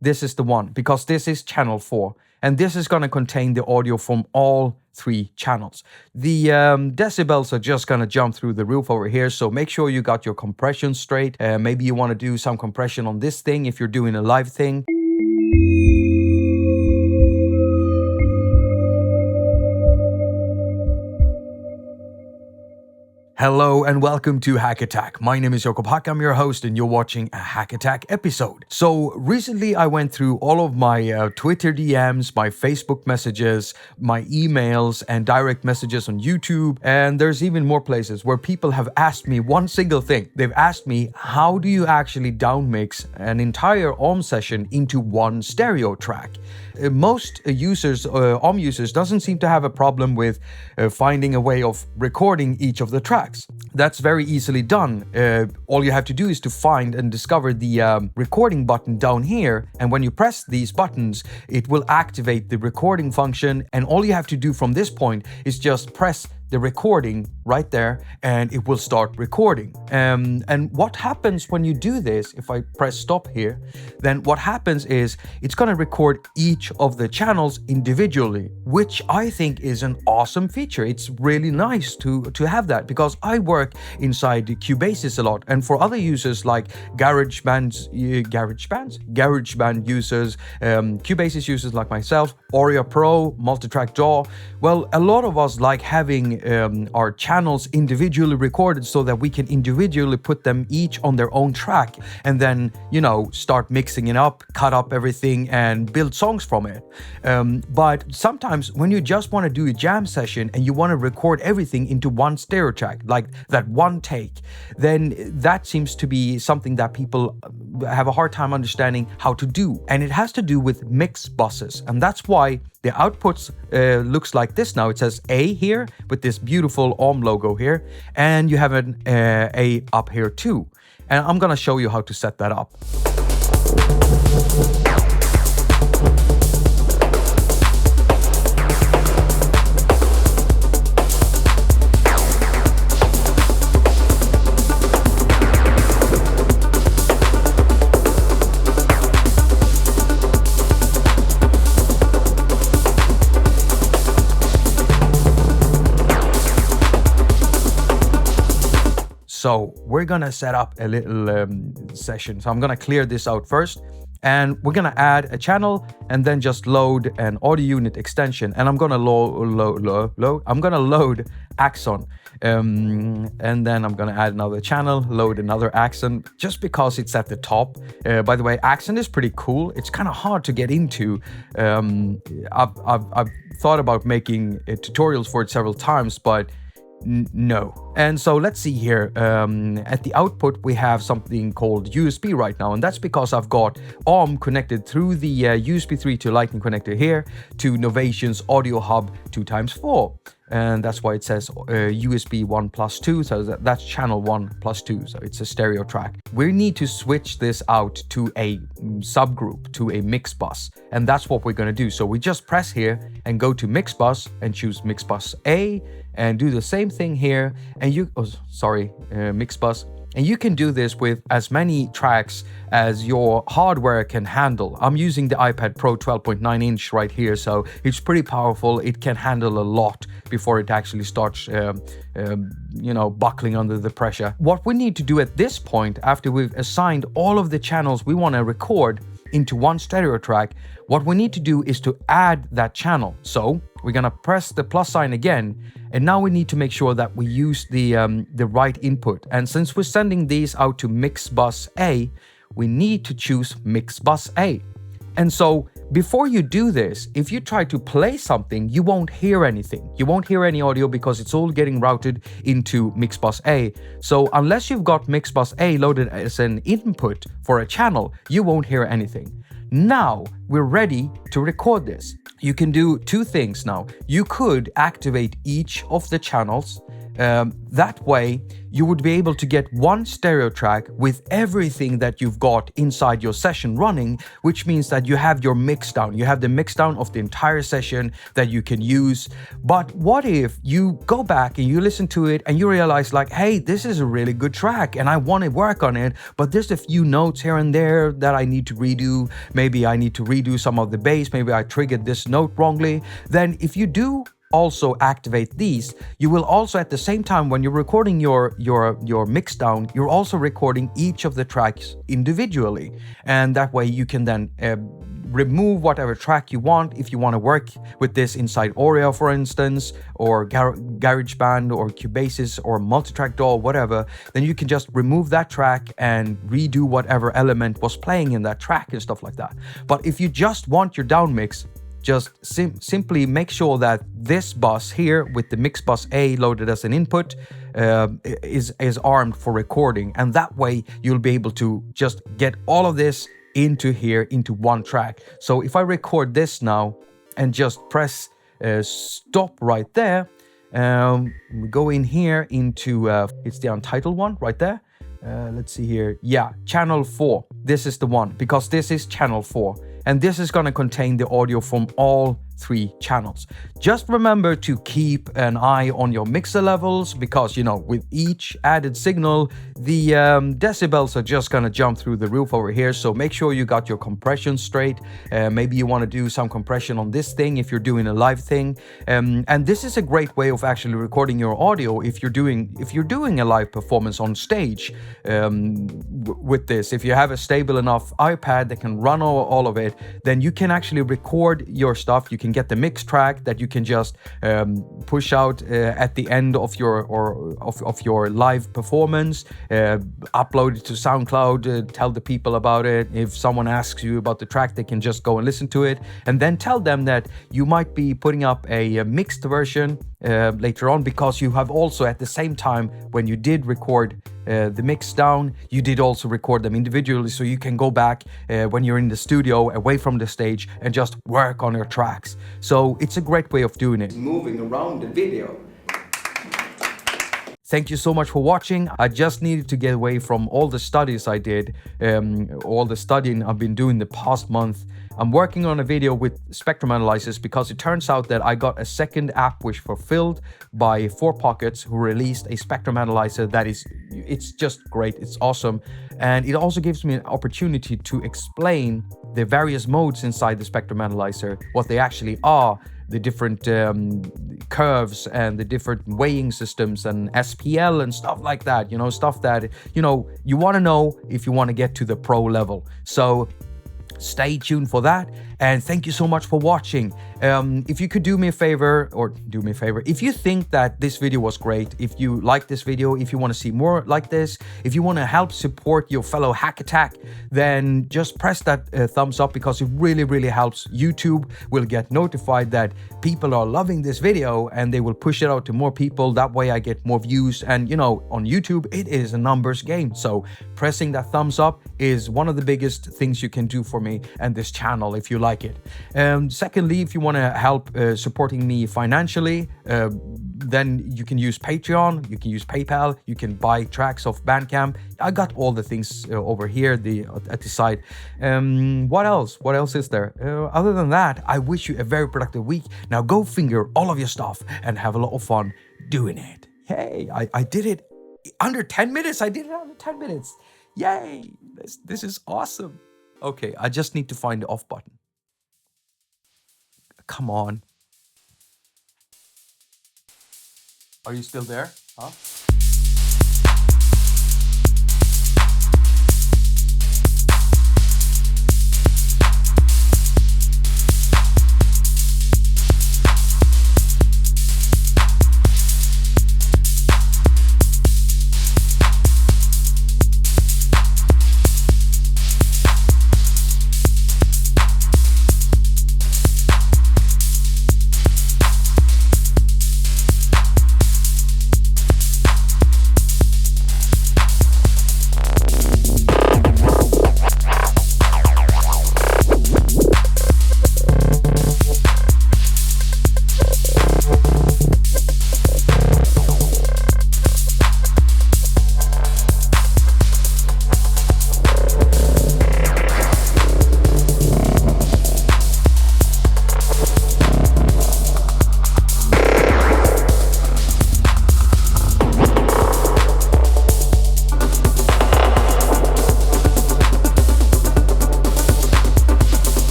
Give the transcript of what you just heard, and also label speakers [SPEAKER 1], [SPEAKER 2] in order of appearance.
[SPEAKER 1] this is the one, because this is channel 4. And this is going to contain the audio from all 3 channels. The decibels are just going to jump through the roof over here, so make sure you got your compression straight. Maybe you want to do some compression on this thing if you're doing a live thing. Hello and welcome to attaQ. My name is Jakob. I'm your host and you're watching a attaQ episode. So recently I went through all of my Twitter DMs, my Facebook messages, my emails and direct messages on YouTube. And there's even more places where people have asked me one single thing. They've asked me, how do you actually downmix an entire AUM session into one stereo track? Most users, AUM users, doesn't seem to have a problem with finding a way of recording each of the tracks. That's very easily done. All you have to do is to find and discover the recording button down here, and when you press these buttons, it will activate the recording function, and all you have to do from this point is just press the recording right there and it will start recording. And what happens when you do this, if I press stop here, then what happens is it's going to record each of the channels individually, which I think is an awesome feature. It's really nice to have that, because I work inside Cubase a lot, and for other users like GarageBand users, Cubase users like myself, Audio Pro, Multitrack DAW, well, a lot of us like having our channels individually recorded so that we can individually put them each on their own track and then, start mixing it up, cut up everything and build songs from it. But sometimes when you just want to do a jam session and you want to record everything into one stereo track, like that one take, then that seems to be something that people have a hard time understanding how to do. And it has to do with mix buses. And that's why the outputs looks like this now. It says A here with this beautiful AUM logo here, and you have an A up here too. And I'm gonna show you how to set that up. So we're gonna set up a little session. So I'm gonna clear this out first, and we're gonna add a channel and then just load an audio unit extension. And I'm gonna load Axon, and then I'm gonna add another channel, load another Axon, just because it's at the top. By the way, Axon is pretty cool. It's kind of hard to get into. I've thought about making tutorials for it several times, but no. And so let's see here. At the output we have something called USB right now, and that's because I've got AUM connected through the USB 3 to Lightning connector here to Novation's Audio Hub 2x4, and that's why it says USB 1+2, so that's channel 1+2, so it's a stereo track. We need to switch this out to a subgroup, to a mix bus, and that's what we're going to do. So we just press here and go to mix bus and choose mix bus A, and do the same thing here, and mix bus. And you can do this with as many tracks as your hardware can handle. I'm using the iPad Pro 12.9 inch right here, so it's pretty powerful. It can handle a lot before it actually starts, buckling under the pressure. What we need to do at this point, after we've assigned all of the channels we want to record into one stereo track, what we need to do is to add that channel. So we're gonna press the plus sign again, and now we need to make sure that we use the right input. And since we're sending these out to mix bus A, we need to choose mix bus A. And so before you do this, if you try to play something, you won't hear anything. You won't hear any audio because it's all getting routed into mix bus A. So unless you've got mix bus A loaded as an input for a channel, you won't hear anything. Now we're ready to record this. You can do two things now. You could activate each of the channels That way, you would be able to get one stereo track with everything that you've got inside your session running, which means that you have your mix down. You have the mix down of the entire session that you can use. But what if you go back and you listen to it and you realize like, hey, this is a really good track and I want to work on it, but there's a few notes here and there that I need to redo. Maybe I need to redo some of the bass. Maybe I triggered this note wrongly. Then if you do also activate these, you will also at the same time when you're recording your mix down, you're also recording each of the tracks individually, and that way you can then remove whatever track you want. If you want to work with this inside Oreo, for instance, or GarageBand or Cubase or Multitrack DAW, whatever, then you can just remove that track and redo whatever element was playing in that track and stuff like that. But if you just want your down mix, just simply make sure that this bus here with the mix bus A loaded as an input is armed for recording, and that way you'll be able to just get all of this into here into one track. So if I record this now and just press stop right there, we go in here into it's the Untitled one right there. Let's see here. Yeah, channel 4. This is the one, because this is channel 4. And this is going to contain the audio from all 3 channels. Just remember to keep an eye on your mixer levels, because, you know, with each added signal, the decibels are just going to jump through the roof over here. So make sure you got your compression straight. Maybe you want to do some compression on this thing if you're doing a live thing. And this is a great way of actually recording your audio if you're doing a live performance on stage. With this, if you have a stable enough iPad that can run all of it, then you can actually record your stuff. You can get the mix track that you can just push out at the end of your live performance, upload it to SoundCloud, tell the people about it. If someone asks you about the track, they can just go and listen to it, and then tell them that you might be putting up a mixed version later on, because you have also at the same time when you did record the mix down, you did also record them individually, so you can go back when you're in the studio away from the stage and just work on your tracks. So it's a great way of doing it. Moving around the video. Thank you so much for watching. I just needed to get away from all the studies I did, all the studying I've been doing the past month. I'm working on a video with spectrum analyzers, because it turns out that I got a second app wish fulfilled by 4Pockets, who released a spectrum analyzer that it's just great. It's awesome. And it also gives me an opportunity to explain the various modes inside the spectrum analyzer, what they actually are, the different curves and the different weighing systems and SPL and stuff like that, stuff that, you want to know if you want to get to the pro level. So stay tuned for that, and thank you so much for watching. If you could do me a favor, if you think that this video was great, if you like this video, if you want to see more like this, if you want to help support your fellow haQ, then just press that thumbs up, because it really helps. YouTube will get notified that people are loving this video, and they will push it out to more people. That way I get more views, and on YouTube it is a numbers game. So pressing that thumbs up is one of the biggest things you can do for me and this channel if you like it. Secondly, if you want to help supporting me financially, then you can use Patreon, you can use PayPal, you can buy tracks off Bandcamp. I got all the things over here at the side. What else is there? Other than that, I wish you a very productive week. Now go finger all of your stuff and have a lot of fun doing it. Hey, I did it under 10 minutes. I did it under 10 minutes. Yay! This is awesome. Okay, I just need to find the off button. Come on. Are you still there? Huh?